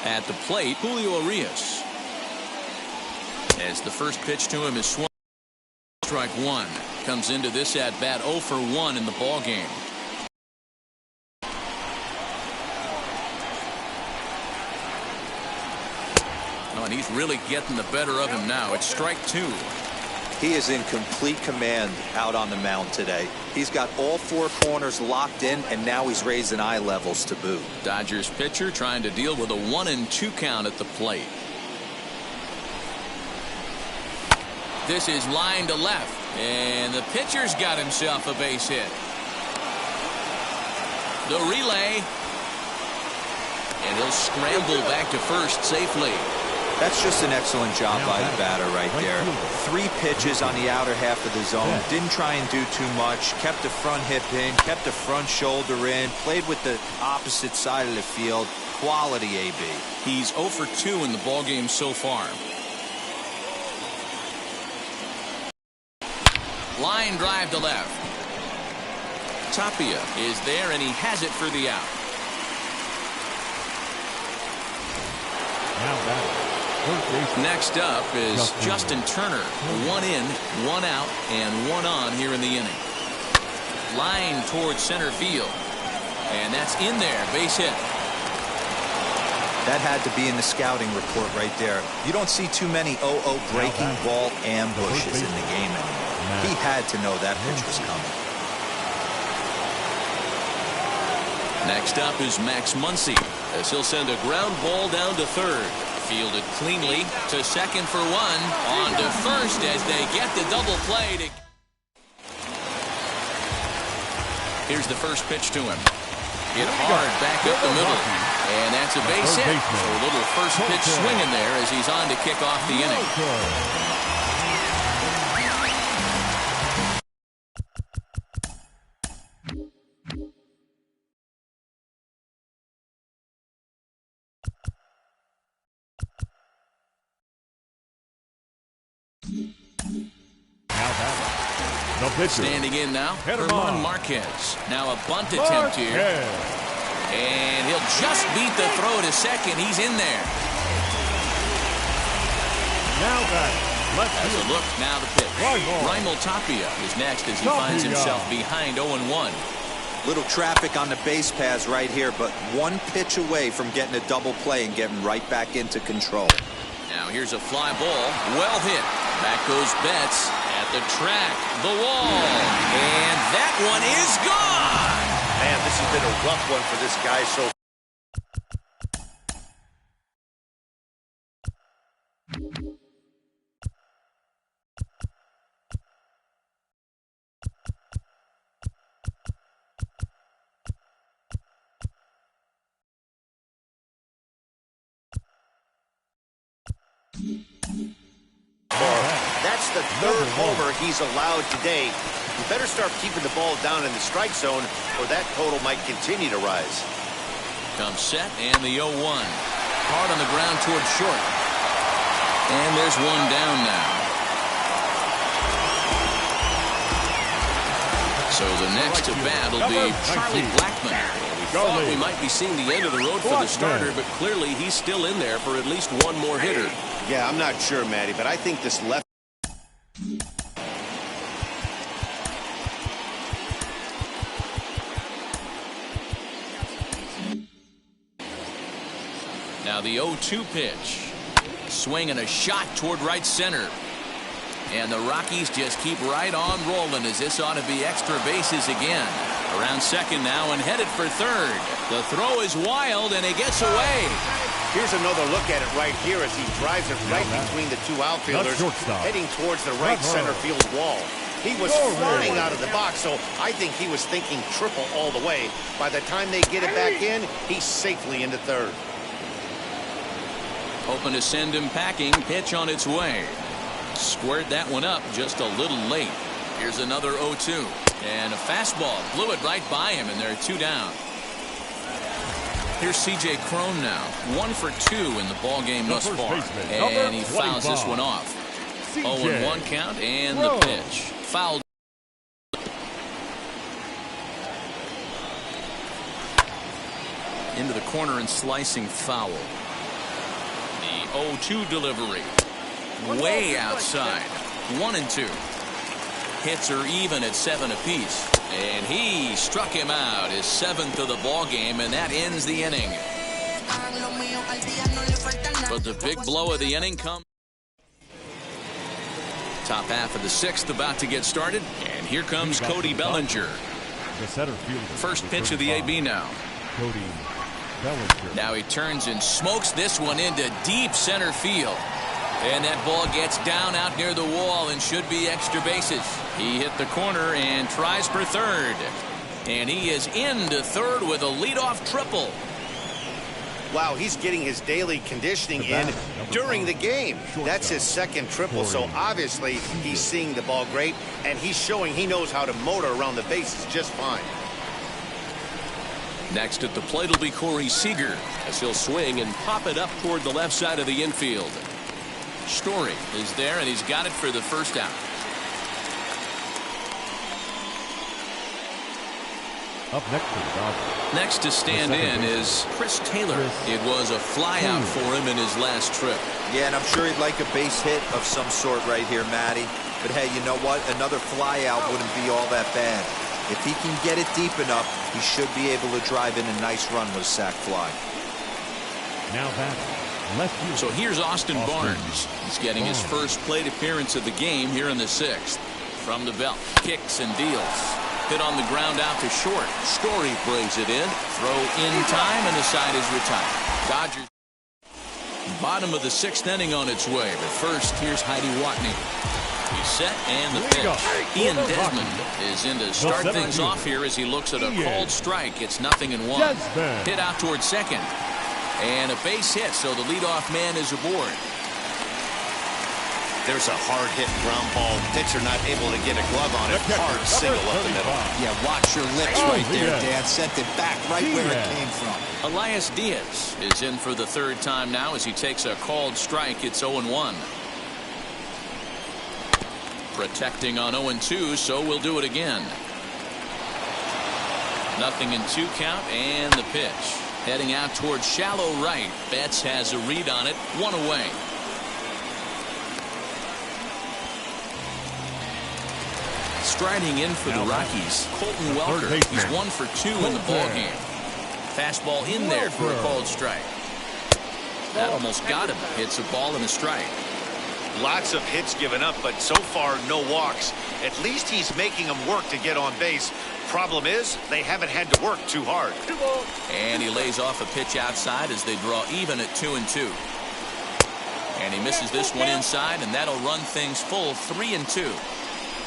At the plate, Julio Urias. As the first pitch to him is swung. Strike one. Comes into this at bat 0 for 1 in the ball game. Oh, and he's really getting the better of him now. It's strike 2. He is in complete command out on the mound today. He's got all 4 corners locked in, and now he's raising eye levels to boot. Dodgers pitcher trying to deal with a 1-2 count at the plate. This is line to left, and the pitcher's got himself a base hit. The relay, and he'll scramble back to first safely. That's just an excellent job by the batter right there. 3 pitches on the outer half of the zone. Didn't try and do too much. Kept the front hip in. Kept the front shoulder in. Played with the opposite side of the field. Quality AB. He's 0 for 2 in the ballgame so far. Line drive to left. Tapia is there, and he has it for the out. Next up is Justin Turner. 1 in, 1 out, and 1 on here in the inning. Line towards center field, and that's in there. Base hit. That had to be in the scouting report right there. You don't see too many 0-0 breaking ball ambushes in the game anymore. He had to know that pitch was coming. Next up is Max Muncy, as he'll send a ground ball down to third. Fielded cleanly to second for 1. On to first as they get the double play. Here's the first pitch to him. Hit hard back up the middle. And that's a base hit. So a little first pitch swing in there as he's on to kick off the inning. Standing in now, German Marquez. Now a bunt attempt here. And he'll just beat the throw to second. He's in there. Now back. As a look, now the pitch. Raimel Tapia is next as he finds himself behind 0-1. Little traffic on the base paths right here, but 1 pitch away from getting a double play and getting right back into control. Now here's a fly ball. Well hit. Back goes Betts. At the track, the wall, and that one is gone. Man, this has been a rough one for this guy so That's the 3rd homer he's allowed today. You better start keeping the ball down in the strike zone, or that total might continue to rise. Comes set, and the 0-1. Hard on the ground towards short. And there's 1 down now. So the next at bat will be Charlie Blackmon. We thought we might be seeing the end of the road for the starter, but clearly he's still in there for at least 1 more hitter. Yeah, I'm not sure, Matty, but I think this left. Now the 0-2 pitch. Swing and a shot toward right center. And the Rockies just keep right on rolling as this ought to be extra bases again. Around second now and headed for third. The throw is wild and it gets away. Here's another look at it right here as he drives it right between the 2 outfielders, heading towards the right center field wall. He was flying out of the box, so I think he was thinking triple all the way. By the time they get it back in, he's safely into third. Hoping to send him packing. Pitch on its way. Squared that one up just a little late. Here's another 0-2. And a fastball. Blew it right by him, and there are 2 down. Here's C.J. Cron now. 1 for 2 in the ball game thus far. And he fouls this one off. 0-1 count and the pitch. Fouled. Into the corner and slicing foul. The 0-2 delivery. Way outside. 1-2. Hits are even at 7 apiece. And he struck him out, his 7th of the ball game, and that ends the inning. But the big blow of the inning comes. Top half of the 6th about to get started, and here comes Cody Bellinger. The center fielder. First pitch of the AB now. Cody Bellinger. Now he turns and smokes this one into deep center field. And that ball gets down out near the wall and should be extra bases. He hit the corner and tries for third. And he is into third with a leadoff triple. Wow, he's getting his daily conditioning in during the game. That's his 2nd triple, so obviously he's seeing the ball great, and he's showing he knows how to motor around the bases just fine. Next at the plate will be Corey Seager as he'll swing and pop it up toward the left side of the infield. Story is there, and he's got it for the first out. Up next to the Dodgers. Next to stand in is Chris Taylor. It was a flyout for him in his last trip. Yeah, and I'm sure he'd like a base hit of some sort right here, Matty. But hey, you know what? Another flyout wouldn't be all that bad. If he can get it deep enough, he should be able to drive in a nice run with a sac fly. Now batting. So here's Austin Barnes. He's getting his first plate appearance of the game here in the 6th. From the belt, kicks and deals. Hit on the ground out to short. Story brings it in. Throw in time, and the side is retired. Dodgers. Bottom of the 6th inning on its way. But first, here's Heidi Watney. He's set, and the pitch. Ian Desmond is in to start things off here as he looks at a called strike. It's 0-1. Hit out towards second. And a base hit, so the leadoff man is aboard. There's a hard hit ground ball. Pitcher not able to get a glove on it. Hard single up the middle. Yeah, watch your lips right there, Dan. Sent it back right where it came from. Elias Diaz is in for the 3rd time now as he takes a called strike. It's 0-1. Protecting on 0-2, so we'll do it again. 0-2 count, and the pitch. Heading out towards shallow right. Betts has a read on it. 1 away. Striding in for the Rockies, Colton Welker. He's 1 for 2 in the ballgame. Fastball in there for a called strike. That almost got him. Hits a ball and a strike. Lots of hits given up, but so far no walks. At least he's making them work to get on base. Problem is, they haven't had to work too hard. And he lays off a pitch outside as they draw even at 2-2. And he misses this one inside, and that'll run things full 3-2.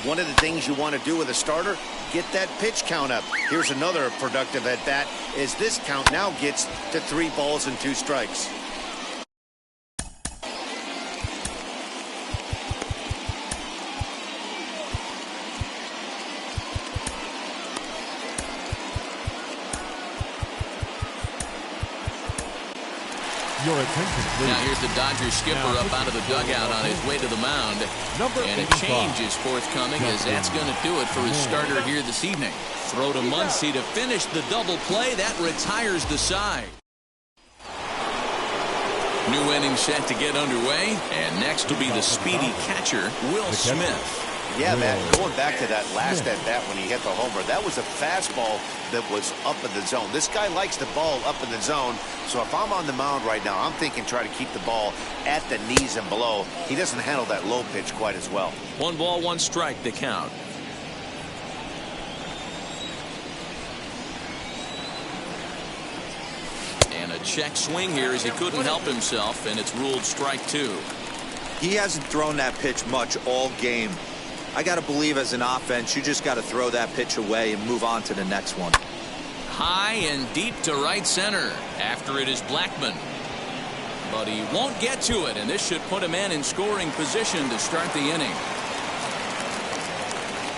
One of the things you want to do with a starter, get that pitch count up. Here's another productive at bat, as this count now gets to 3 balls and 2 strikes. Your attention, please. Now here's the Dodgers skipper up out of the dugout on his way to the mound. And a change is forthcoming as that's going to do it for his starter here this evening. Throw to Muncy to finish the double play. That retires the side. New inning set to get underway. And next will be the speedy catcher, Will Smith. Yeah, Matt, going back to that last at bat when he hit the homer, that was a fastball that was up in the zone. This guy likes the ball up in the zone, so if I'm on the mound right now, I'm thinking try to keep the ball at the knees and below. He doesn't handle that low pitch quite as well. 1 ball, 1 strike, the count. And a check swing here as he couldn't help himself, and it's ruled strike 2. He hasn't thrown that pitch much all game. I got to believe as an offense, you just got to throw that pitch away and move on to the next one. High and deep to right center. After it is Blackmon. But he won't get to it, and this should put a man in scoring position to start the inning.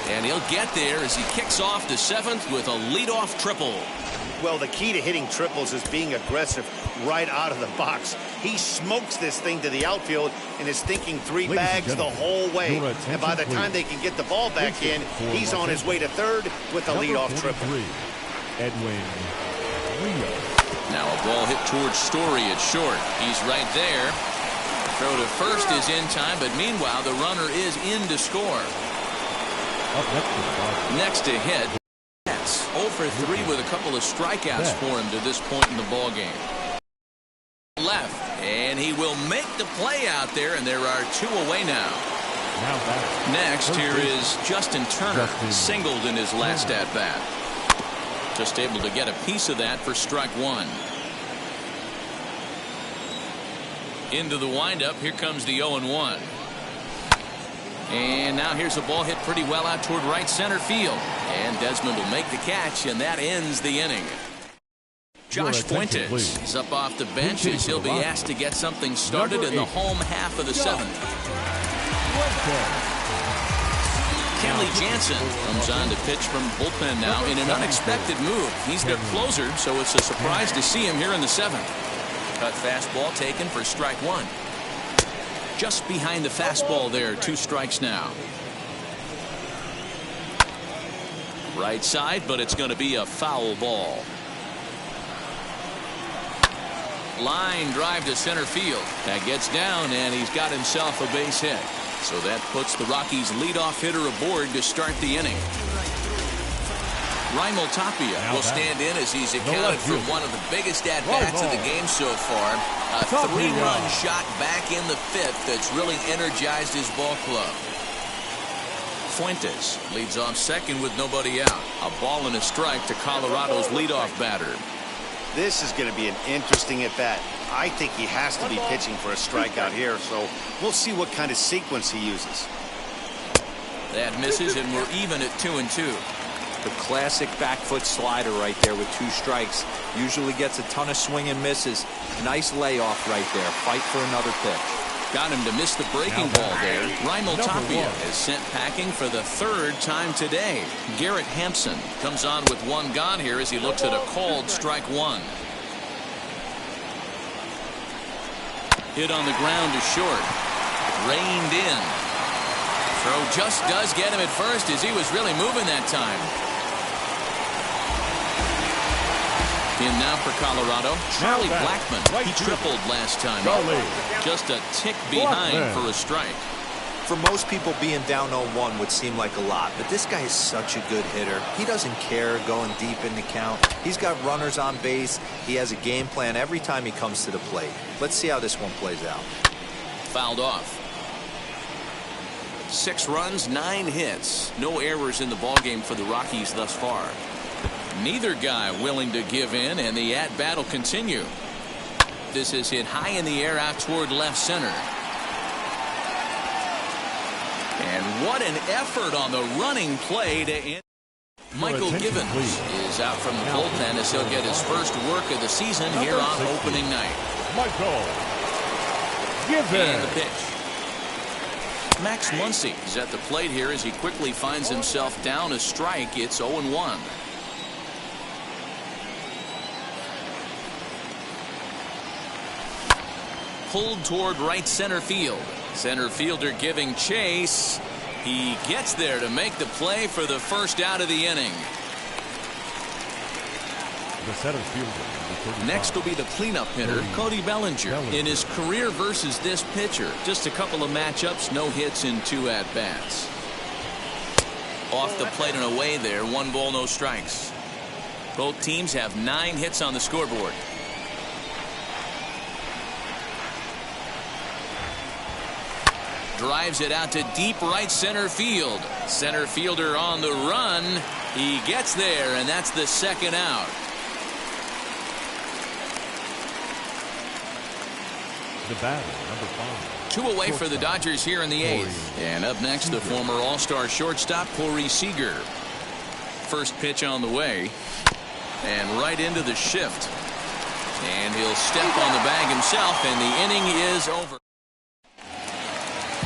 And he'll get there as he kicks off the 7th with a leadoff triple. Well, the key to hitting triples is being aggressive right out of the box. He smokes this thing to the outfield and is thinking 3 bags the whole way. And by the time they can get the ball back in, he's on his way to third with a leadoff triple. Edwin Rio. Now a ball hit towards Story at short. He's right there. Throw to first is in time, but meanwhile the runner is in to score. Next to hit. 0 for 3 with a couple of strikeouts for him to this point in the ball game. Left, and he will make the play out there, and there are 2 away now. Next, here is Justin Turner, singled in his last at bat. Just able to get a piece of that for strike 1. Into the windup, here comes the 0-1. And now here's a ball hit pretty well out toward right center field. And Desmond will make the catch, and that ends the inning. Josh Fuentes is up off the bench as he'll be asked to get something started in the home half of the 7th. Kenley Jansen comes on to pitch from bullpen now in an unexpected move. He's their closer, so it's a surprise to see him here in the 7th. Cut fastball taken for strike 1. Just behind the fastball there, 2 strikes now. Right side, but it's going to be a foul ball. Line drive to center field. That gets down, and he's got himself a base hit. So that puts the Rockies' leadoff hitter aboard to start the inning. Raimel Tapia will stand in as he's accounted for one of the biggest at-bats of the game so far. A 3-run shot back in the 5th that's really energized his ball club. Fuentes leads off second with nobody out. A ball and a strike to Colorado's leadoff batter. This is going to be an interesting at-bat. I think he has to be pitching for a strikeout here, so we'll see what kind of sequence he uses. That misses, and we're even at 2-2. The classic back foot slider right there with 2 strikes. Usually gets a ton of swing and misses. Nice layoff right there. Fight for another pitch. Got him to miss the breaking ball there. Raimel Tapia is sent packing for the 3rd time today. Garrett Hampson comes on with 1 gone here as he looks at a called strike 1. Hit on the ground to short. Reined in. Throw just does get him at first as he was really moving that time. In now for Colorado, Charlie Blackmon. He tripled last time. Just a tick behind for a strike. For most people, being down 0-1 would seem like a lot, but this guy is such a good hitter. He doesn't care going deep in the count. He's got runners on base. He has a game plan every time he comes to the plate. Let's see how this one plays out. Fouled off. 6 runs, 9 hits. No errors in the ballgame for the Rockies thus far. Neither guy willing to give in, and the at-bat will continue. This is hit high in the air out toward left center. And what an effort on the running play to end. Michael Givens is out from the bullpen as he'll get his first work of the season here on opening night. Michael Givens. And the pitch. Max Muncy is at the plate here as he quickly finds himself down a strike. It's 0-1. Pulled toward right center field. Center fielder giving chase. He gets there to make the play for the first out of the inning. The center fielder. Next will be the cleanup hitter, Cody Bellinger. In his career versus this pitcher, just a couple of matchups, no hits in 2 at-bats. Off the plate and away there, 1 ball, no strikes. Both teams have 9 hits on the scoreboard. Drives it out to deep right center field. Center fielder on the run. He gets there, and that's the 2nd out. The batter, number 5. 2 away for the Dodgers here in the 8th. And up next, the former All-Star shortstop, Corey Seager. First pitch on the way. And right into the shift. And he'll step on the bag himself, and the inning is over.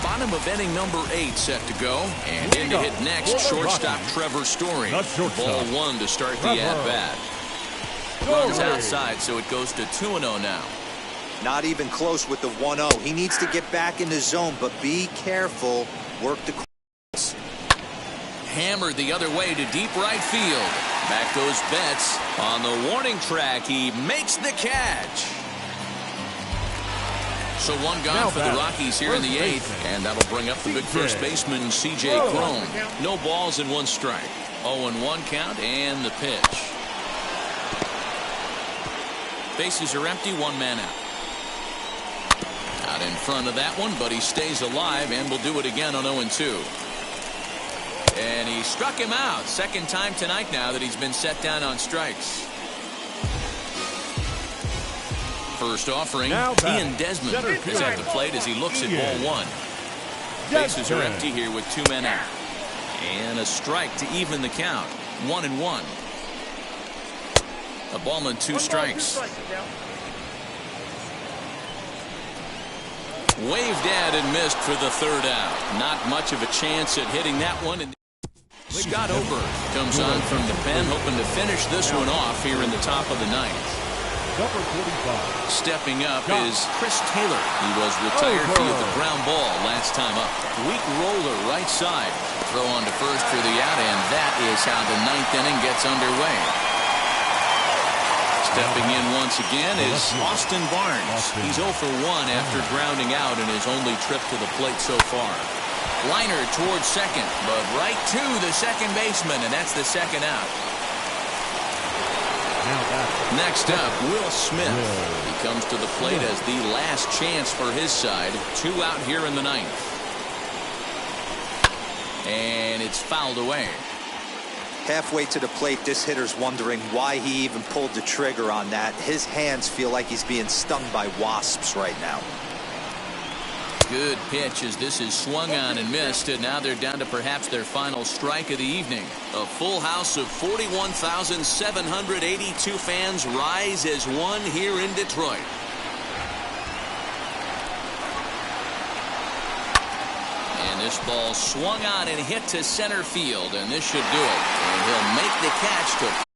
Bottom of inning number 8 set to go. And in to hit next, shortstop Trevor Story. Ball 1 to start the at-bat. Runs outside, so it goes to 2-0 now. Not even close with the 1-0. He needs to get back in the zone, but be careful. Work the cross. Hammered the other way to deep right field. Back goes Betts. On the warning track, he makes the catch. So one gone for the Rockies here in the 8th, and that'll bring up the big first baseman, C.J. Cron. No balls and 1 strike. 0-1 count and the pitch. Bases are empty, 1 man out. Out in front of that one, but he stays alive and will do it again on 0-2. And he struck him out. 2nd time tonight now that he's been set down on strikes. First offering, Ian Desmond is at the plate as he looks at ball 1. Bases are empty here with 2 men out. And a strike to even the count. 1-1. A ball and 2 strikes. Waved at and missed for the 3rd out. Not much of a chance at hitting that one. And Scott Oberg comes on from the pen, hoping to finish this one off here in the top of the 9th. Number 45. Stepping up is Chris Taylor. He was retired via the ground ball last time up. Weak roller right side. Throw on to first for the out, and that is how the 9th inning gets underway. Stepping in once again is Austin Barnes. He's 0 for 1 after grounding out in his only trip to the plate so far. Liner towards second, but right to the second baseman, and that's the 2nd out. Next up, Will Smith. He comes to the plate as the last chance for his side. 2 out here in the 9th. And it's fouled away. Halfway to the plate, this hitter's wondering why he even pulled the trigger on that. His hands feel like he's being stung by wasps right now. Good pitch as this is swung on and missed, and now they're down to perhaps their final strike of the evening. A full house of 41,782 fans rise as one here in Detroit. And this ball swung on and hit to center field, and this should do it. And he'll make the catch to